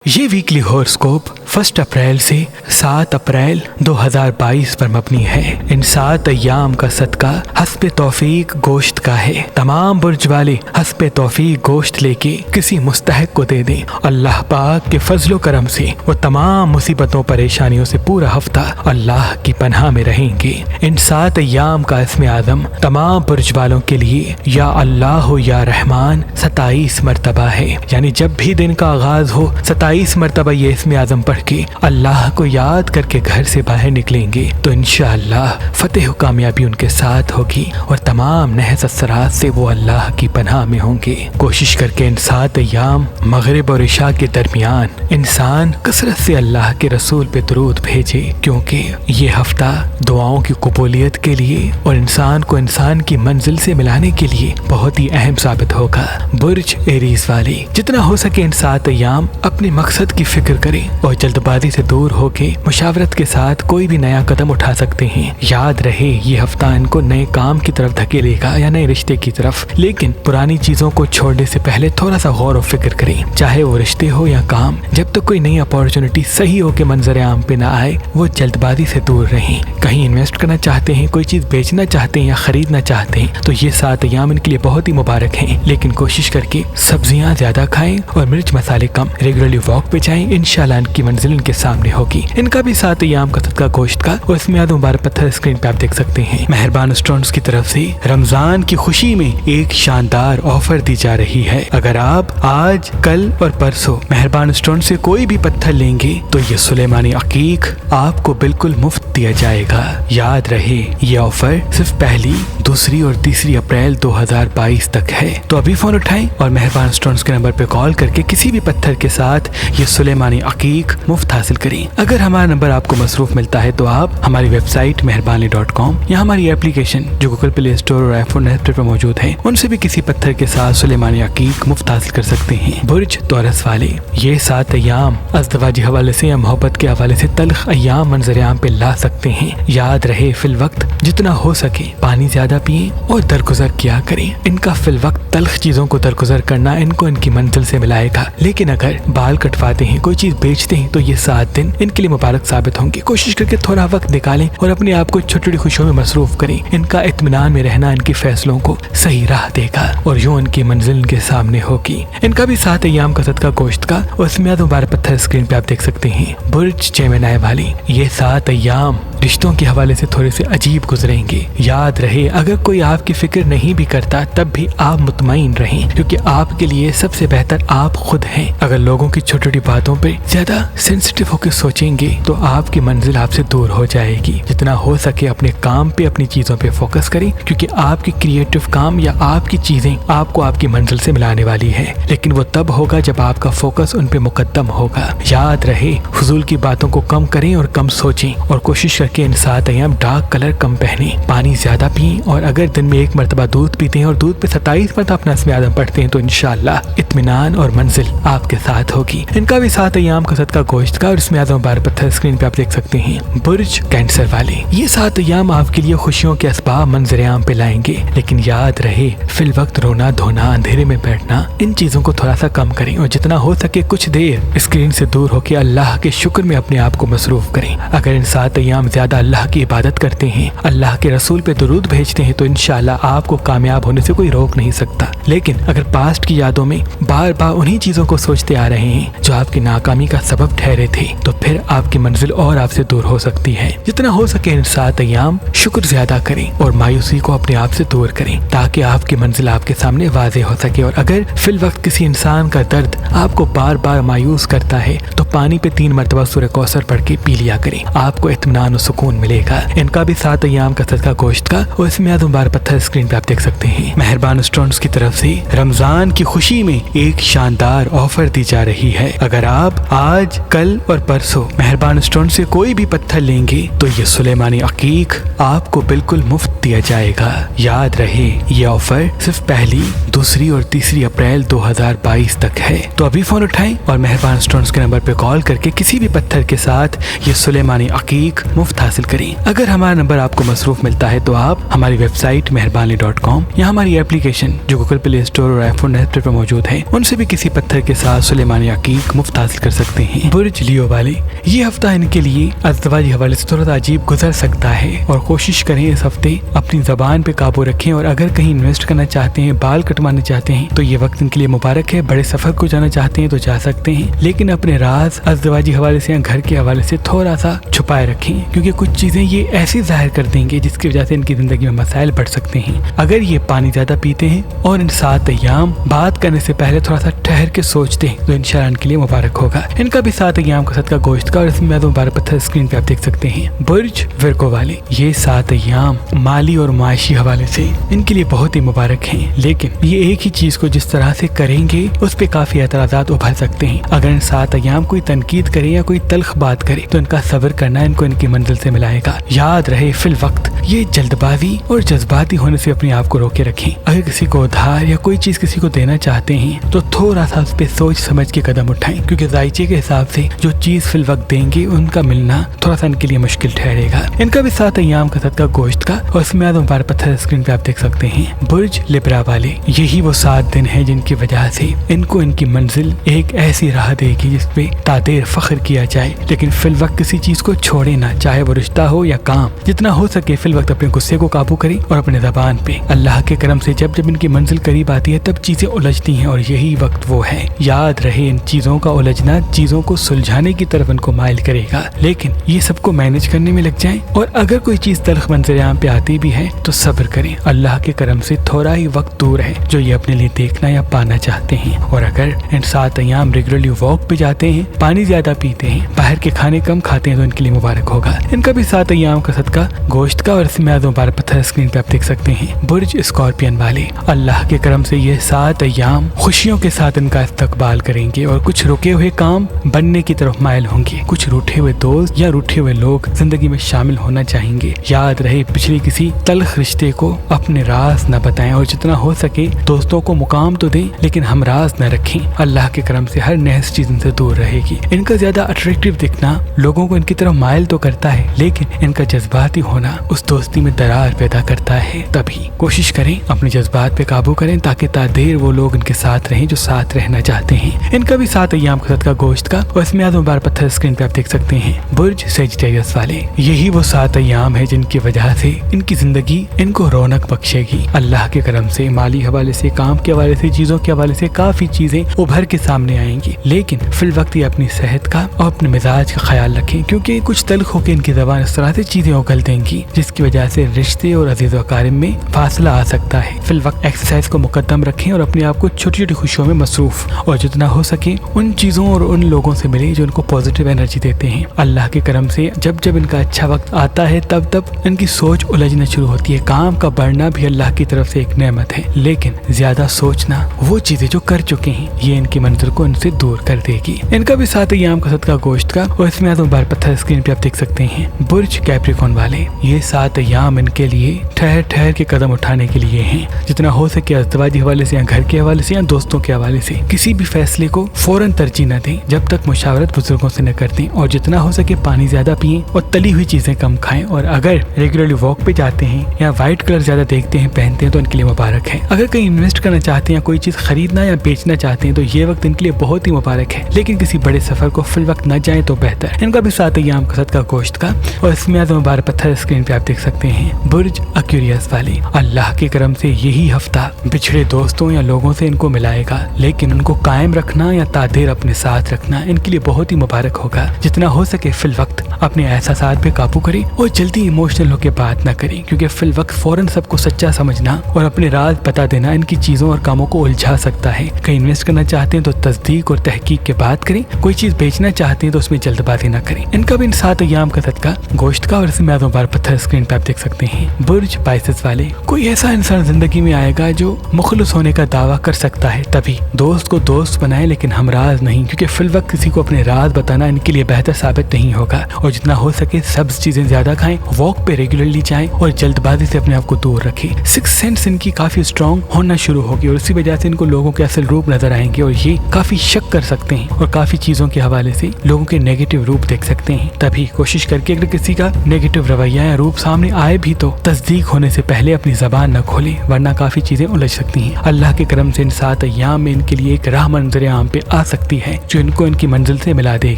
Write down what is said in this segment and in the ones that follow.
یہ weekly ہورسکوپ 1 April سے 7 April 2022 پر مبنی ہے۔ ان 7 ایام کا صدقہ حسب توفیق گوشت کا ہے۔ تمام برج والے حسب توفیق گوشت لے کے کسی مستحق کو دے دیں۔ اللہ پاک کے فضل و کرم سے وہ تمام مصیبتوں پریشانیوں سے پورا ہفتہ اللہ کی پناہ میں رہیں گے۔ ان 7 ایام کا اسم اعظم تمام برج والوں کے لیے یا اللہ ہو یا رحمان 27 مرتبہ ہے، یعنی جب بھی دن کا آغاز ہو 27 مرتبہ یہ اسم اعظم پڑھ کے اللہ کو یاد کر کے گھر سے باہر نکلیں گے تو انشاءاللہ فتح و کامیابی ان کے ساتھ ہوگی اور تمام نحس اثرات سے وہ اللہ کی پناہ میں ہوں گے۔ کوشش کر کے ان 7 ایام مغرب اور عشاء کے درمیان انسان کثرت سے اللہ کے رسول پہ درود بھیجے، کیونکہ یہ ہفتہ دعاؤں کی قبولیت کے لیے اور انسان کو انسان کی منزل سے ملانے کے لیے بہت ہی اہم ثابت ہوگا۔ برج ایریز والے جتنا ہو سکے ان 7 ایام اپنے مقصد کی فکر کریں اور جلد بازی سے دور ہو کے مشاورت کے ساتھ کوئی بھی نیا قدم اٹھا سکتے ہیں۔ یاد رہے یہ ہفتہ ان کو نئے کام کی طرف دھکیلے گا یا نئے رشتے کی طرف، لیکن پرانی چیزوں کو چھوڑنے سے پہلے تھوڑا سا غور و فکر کریں، چاہے وہ رشتے ہو یا کام۔ جب تک کوئی نئی اپارچونٹی صحیح ہو کے منظر عام پہ نہ آئے وہ جلد بازی سے دور رہیں۔ کہیں انویسٹ کرنا چاہتے ہیں، کوئی چیز بیچنا چاہتے ہیں یا خریدنا چاہتے ہیں تو یہ 7 ایام ان کے لیے بہت ہی مبارک ہیں، لیکن کوشش کر کے سبزیاں زیادہ کھائیں اور مرچ مسالے کم، ریگولرلی واک پہ جائیں، انشاءاللہ ان کی منزل ان کے سامنے ہوگی۔ ان کا بھی 7 ایام کا صدقہ گوشت کا اور اس میں مبارک پتھر اسکرین پہ آپ دیکھ سکتے ہیں۔ مہربان اسٹونز کی طرف سے رمضان کی خوشی میں ایک شاندار آفر دی جا رہی ہے۔ اگر آپ آج، کل اور پرسوں مہربان اسٹون سے کوئی بھی پتھر لیں گے تو یہ سلیمانی عقیق آپ کو بالکل مفت دیا جائے گا۔ یاد رہے یہ آفر صرف 1، 2 اور 3 اپریل 2022 تک ہے، تو ابھی فون اٹھائیں اور مہربان اسٹونز کے نمبر پہ کال کر کے کسی بھی پتھر کے ساتھ یہ سلیمانی عقیق مفت حاصل کریں۔ اگر ہمارا نمبر آپ کو مصروف ملتا ہے تو آپ ہماری ویب سائٹ مہربانی.com یا ہماری اپلیکیشن جو گوگل پلے اسٹور اور آئی فون ایپ پر موجود ہے ان سے بھی کسی پتھر کے ساتھ سلیمانی عقیق مفت حاصل کر سکتے ہیں۔ برج توراس والے یہ 7 ایام ازدواجی حوالے سے یا محبت کے حوالے سے تلخ ایام منظر عام پہ لا سکتے ہیں۔ یاد رہے فی الوقت جتنا ہو سکے پانی زیادہ پئیں اور درگزر کیا کریں۔ ان کا فی الوقت تلخ چیزوں کو درگزر کرنا ان کو ان کی منزل سے ملائے گا، لیکن اگر بال کٹواتے ہیں، کوئی چیز بیچتے ہیں تو یہ 7 دن ان کے لیے مبارک ثابت ہوں گے۔ کوشش کر کے تھوڑا وقت نکالیں اور اپنے آپ کو چھوٹی چھوٹی خوشیوں میں مصروف کریں۔ ان کا اطمینان میں رہنا ان کے فیصلوں کو صحیح راہ دے گا اور یوں ان کی منزل ان کے سامنے ہوگی۔ ان کا بھی 7 ایام کا صدقہ گوشت کا اور اس میں مبارک پتھر اسکرین پہ آپ دیکھ سکتے ہیں۔ برج جیمنائی والی یہ 7 ایام رشتوں کے حوالے سے تھوڑے سے عجیب گزریں گے۔ یاد رہے اگر کوئی آپ کی فکر نہیں بھی کرتا تب بھی آپ مطمئن رہیں، کیونکہ آپ کے لیے سب سے بہتر آپ خود ہیں۔ اگر لوگوں کی چھوٹی چھوٹی باتوں پہ زیادہ سینسٹیو ہو کے سوچیں گے تو آپ کی منزل آپ سے دور ہو جائے گی۔ جتنا ہو سکے اپنے کام پہ، اپنی چیزوں پہ فوکس کریں، کیونکہ آپ کی کریٹو کام یا آپ کی چیزیں آپ کو آپ کی منزل سے ملانے والی ہے، لیکن وہ تب ہوگا جب آپ کا فوکس ان پہ مقدم ہوگا۔ یاد رہے فضول کی باتوں کو کم کریں اور کم سوچیں، اور کوشش کر کے ان 7 ایام ڈارک کلر کم پہنیں، پانی زیادہ پئیں، اور اگر دن میں 1 مرتبہ دودھ پیتے ہیں اور دودھ پہ 27 مرتبہ اپنا اسم اعظم پڑھتے ہیں تو انشاءاللہ اطمینان اور منزل آپ کے ساتھ ہوگی۔ ان کا بھی 7 ایام کا صدقہ گوشت کا اور اس میں مبارک پتھر اسکرین پہ آپ دیکھ سکتے ہیں۔ برج کینسر والے یہ 7 ایام آپ کے لیے خوشیوں کے اسباب منظر عام پہ لائیں گے، لیکن یاد رہے فی الوقت رونا دھونا، اندھیرے میں بیٹھنا، ان چیزوں کو تھوڑا سا کم کریں اور جتنا ہو سکے کچھ دیر اسکرین سے دور ہو کے اللہ کے شکر میں اپنے آپ کو مصروف کریں۔ اگر ان 7 ایام زیادہ اللہ کی عبادت کرتے ہیں، اللہ کے رسول پہ درود بھیجتے ہیں تو انشاءاللہ آپ کو کامیاب ہونے سے کوئی روک نہیں سکتا، لیکن اگر پاسٹ کی یادوں میں بار بار انہی چیزوں کو سوچتے آ رہے ہیں جو آپ کی ناکامی کا سبب ٹھہرے تھے تو پھر آپ کی منزل اور آپ سے دور ہو سکتی ہے۔ جتنا ہو سکے ان 7 ایام شکر زیادہ کریں اور مایوسی کو اپنے آپ سے دور کریں تاکہ آپ کی منزل آپ کے سامنے واضح ہو سکے۔ اور اگر فی الوقت کسی انسان کا درد آپ کو بار بار مایوس کرتا ہے تو پانی پہ 3 مرتبہ سورہ کوثر پڑھ کے پی لیا کریں، آپ کو اطمینان و سکون ملے گا۔ ان کا بھی 7 ایام کا صدقہ گوشت کا اور اس میں مبارک پتھر اسکرین پہ آپ دیکھ سکتے ہیں۔ مہربان اسٹونز کی طرف سے رمضان کی خوشی میں ایک شاندار آفر دی جا رہی ہے۔ اگر آپ آج، कल और परसों मेहरबान स्टोन से कोई भी पत्थर लेंगे तो ये सुलेमानी अकीक आपको बिल्कुल मुफ्त दिया जाएगा। याद रहे ये ऑफर सिर्फ 1, 2 और 3 अप्रैल 2022 तक है। तो अभी फोन उठाएं और मेहरबान स्टोन्स के नंबर पे कॉल करके किसी भी पत्थर के साथ ये सुलेमानी अकीक मुफ्त हासिल करें। अगर हमारा नंबर आपको मसरूफ मिलता है तो आप हमारी वेबसाइट मेहरबानी.com या हमारी एप्लीकेशन जो गूगल प्ले स्टोर और आईफोन ऐप पर मौजूद है उनसे भी किसी पत्थर के साथ सुलेमानी अकीक मुफ्त हासिल कर सकते हैं। बुर्ज लियो वाले, ये हफ्ता इनके लिए अज़दवाजी हवाले से थोड़ा अजीब गुजर सकता है और कोशिश करें इस हफ्ते अपनी ज़बान पे काबू रखें और अगर कहीं इन्वेस्ट करना चाहते हैं, बाल कटवाना चाहते हैं तो ये वक्त इनके लिए मुबारक है। बड़े सफर को जाना चाहते हैं तो जा सकते हैं, लेकिन अपने राज अज़दवाजी हवाले से या घर के हवाले से थोड़ा सा छुपाए रखें क्योंकि कुछ चीजें ये ऐसी जाहिर कर देंगे जिसकी वजह से इनकी जिंदगी में मसाइल बढ़ सकते हैं। अगर ये पानी ज्यादा पीते हैं और इन 7 अय्याम बात करने से पहले थोड़ा सा ठहर के सोचते हैं तो इंशाल्लाह इनके लिए मुबारक होगा। इनका भी 7 अय्याम का सदका गोश्त का और इसमें मुबारक पत्थर स्क्रीन पे आप देख सकते हैं। बुर्ज विर्गो वाले, ये 7 अय्याम माली और माशी हवाले से इनके लिए बहुत ही मुबारक हैं, लेकिन ये एक ही चीज को जिस तरह से करेंगे उस पे काफी एतराज़ात उभर सकते हैं। अगर इन 7 अय्याम कोई तनकीद करे या कोई तल्ख बात करे तो इनका सब्र करना इनको इनकी मंजिल से मिलाएगा। याद रहे फिल वक्त ये जल्दबाजी और जज्बाती होने से अपने आप को रोके रखें। अगर किसी को उधार या कोई चीज किसी को देना चाहते हैं तो थोड़ा सा उस पर सोच समझ के कदम उठाएं क्योंकि जायचे के हिसाब से जो चीज फिल वक्त देंगे उनका मिलना थोड़ा सा इनके लिए मुश्किल ठहरेगा। इनका भी 7 अय्याम का सदका गोश्त का और इसमें मुबारक पत्थर स्क्रीन पे आप देख सकते हैं। बुर्ज लिब्रा वाले, यही वो 7 दिन है जिनकी वजह से इनको इनकी मंजिल एक ऐसी राह देगी जिसपे तादेर फख्र किया जाए, लेकिन फिल वक्त किसी चीज को छोड़े ना, चाहे वो रिश्ता हो या काम। जितना हो सके फिल वक्त अपने गुस्से को काबू करें और अपने जबान पे अल्लाह के करम से जब जब इनकी मंजिल करीब आती है तब चीजें उलझती हैं और यही वक्त वो है। याद रहे इन चीजों का उलझना चीजों को सुलझाने की तरफ इनको माइल करेगा, लेकिन ये सबको मैनेज करने में लग जाएं और अगर कोई चीज तल्ख मंजर-ए-आम पे आती भी है तो सब्र करें। अल्लाह के करम से थोड़ा ही वक्त दूर है जो ये अपने लिए देखना या पाना चाहते हैं। और अगर इन 7 अय्याम रेगुलरली वॉक पे जाते हैं, पानी ज्यादा पीते हैं, बाहर के खाने कम खाते हैं तो इनके लिए मुबारक होगा। इनका भी 7 अय्याम का सदका गोश्त का और इसमें मुबारक पत्थर स्क्रीन पे आप देख सकते हैं। बुर्ज स्कॉर्पियन वाले, अल्लाह के करम से ये 7 अय्याम खुशियों के साथ इनका इस्तकबाल करेंगे और कुछ रुके हुए काम बनने की तरफ माइल होंगे। कुछ रूठे हुए दोस्त या रूठे हुए लोग जिंदगी में शामिल होना चाहेंगे। याद रहे पिछले किसी तल्ख रिश्ते को अपने राज न बताएं और जितना हो सके दोस्तों को मुकाम तो दें लेकिन हम राज न रखें। अल्लाह के करम से हर नहस चीज इनसे दूर रहेगी। इनका ज्यादा अट्रैक्टिव दिखना लोगों को इनकी तरफ माइल तो करता है, लेकिन इनका जज्बाती होना उस दोस्ती में दरार पैदा करता है। तभी कोशिश करें अपने जज्बात पे काबू करें ताकि तादेर वो लोग इनके साथ रहें जो साथ रहना चाहते हैं। इनका भी 7 अय्याम का सदका गोश्त का और इसमें मुबारक पत्थर स्क्रीन पे आप देख सकते हैं। बुर्ज सेजिटेरियस वाले, यही वो 7 अय्याम है जिनकी वजह से इनकी जिंदगी इनको रौनक बख्शेगी। अल्लाह के करम से माली हवाले से, काम के हवाले से, चीजों के हवाले से काफी चीजें उभर के सामने आएंगी, लेकिन फिल वक्त ये अपनी सेहत का और अपने मिजाज का ख्याल रखें क्योंकि कुछ तल्ख होकर इनकी जबान इस तरह से चीजें उगल देंगी जिसकी वजह से रिश्ते और अजीज व अकारिब में फासला आ सकता है। फिल वक्त एक्सरसाइज को मुकद्दम रखें और अपने आप को छोटी छोटी खुशियों में मसरूफ और जितना हो सके उन चीजों और उन लोगों से मिले जो इनको पॉजिटिव एनर्जी देते हैं। अल्लाह के करम से जब जब इनका अच्छा वक्त आता है तब तब इनकी सोच उलझना शुरू होती है। काम का बढ़ना भी अल्लाह की तरफ से एक नेमत है, लेकिन ज्यादा सोचना वो चीजें जो कर चुके हैं ये इनकी मंजिल को इनसे दूर कर देगी। इनका भी 7 अय्याम का सदका गोश्त का और इसमें मुबारक पत्थर स्क्रीन पे आप देख सकते हैं। बुर्ज कैप्रिकॉर्न वाले, ये 7 अय्याम इनके लिए ठहर ठहर के कदम उठाने के लिए हैं। जितना हो सके अज़दवाजी हवाले से या घर के हवाले से या दोस्तों के हवाले से किसी भी फैसले को फौरन तरजीह न दें जब तक मुशावरत बुजुर्गों से न कर दें और जितना हो सके पानी ज्यादा पिएं और तली हुई चीजें कम खाएं। और अगर रेगुलरली वॉक पे जाते हैं या व्हाइट कलर ज्यादा देखते हैं पहनते हैं तो इनके लिए मुबारक है। अगर कहीं इन्वेस्ट करना चाहते हैं, कोई चीज खरीदना या बेचना चाहते हैं तो ये वक्त इनके लिए बहुत ही मुबारक है, लेकिन किसी बड़े सफर को फिल वक्त न जाए तो बेहतर। इनका भी 7 अय्याम का सदका गोश्त का और इसमें मुबारक पत्थर स्क्रीन पे आप देख सकते हैं। बुर्ज एक्वेरियस वाले, अल्लाह के करम से यही हफ्ता बिछड़े दोस्तों या लोगों से इनको मिलाएगा, लेकिन उनको कायम रखना या तादेर अपने साथ रखना इनके लिए बहुत ही मुबारक होगा। जितना हो सके फिल वक्त अपने एहसासात पे काबू करें और जल्दी इमोशनल होकर बात ना करें क्योंकि फिल वक्त फौरन सबको सच्चा समझना और अपने राज बता देना इनकी चीजों और कामों को उलझा सकता है। कहीं इन्वेस्ट करना चाहते हैं तो तस्दीक और तहकीक के बाद करें, कोई चीज बेचना चाहते हैं तो उसमें जल्दबाजी ना करें। इनका भी इन 7 अय्याम का सदका गोश्त का और इसमें मुबारक पत्थर स्क्रीन पे आप देख सकते हैं। बुर्ज पाइसेस वाले, कोई ऐसा इंसान जिंदगी में आएगा जो मुखलिस होने का दावा कर सकता है, तभी दोस्त को दोस्त बनाए लेकिन हमराज नहीं, क्योंकि फिल वक्त किसी کو اپنے راز بتانا ان کے لیے بہتر ثابت نہیں ہوگا، اور جتنا ہو سکے سبز چیزیں زیادہ کھائیں، واک پہ ریگولرلی جائیں اور جلد بازی سے اپنے آپ کو دور رکھیں۔ سکس سینس ان کی کافی اسٹرانگ ہونا شروع ہوگی اور اسی وجہ سے ان کو لوگوں کے اصل روپ نظر آئیں گے اور یہ کافی شک کر سکتے ہیں اور کافی چیزوں کے حوالے سے لوگوں کے نیگیٹو روپ دیکھ سکتے ہیں۔ تبھی کوشش کر کے اگر کسی کا نیگیٹو رویہ یا روپ سامنے آئے بھی تو تصدیق ہونے سے پہلے اپنی زبان نہ کھولیں، ورنہ کافی چیزیں الجھ سکتی ہیں۔ اللہ کے کرم سے ان 7 ایام میں ان کے لیے ایک راہ منظر عام پہ آ سکتی ہے جو ان کو ان کی منزل سے ملا دے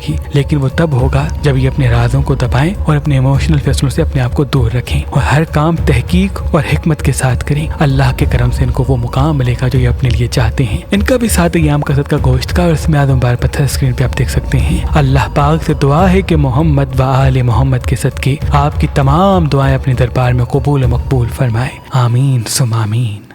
گی، لیکن وہ تب ہوگا جب یہ اپنے رازوں کو دبائیں اور اپنے ایموشنل فیصلوں سے اپنے آپ کو دور رکھیں اور ہر کام تحقیق اور حکمت کے ساتھ کریں۔ اللہ کے کرم سے ان کو وہ مقام ملے گا جو یہ اپنے لیے چاہتے ہیں۔ ان کا بھی 7 ایام کا صدقہ گوشت کا اور اس میں اعظم بار پتھر اسکرین پہ آپ دیکھ سکتے ہیں۔ اللہ پاک سے دعا ہے کہ محمد و آل محمد کے صدقے آپ کی تمام دعائیں اپنے دربار میں قبول و مقبول فرمائے۔ آمین ثم آمین۔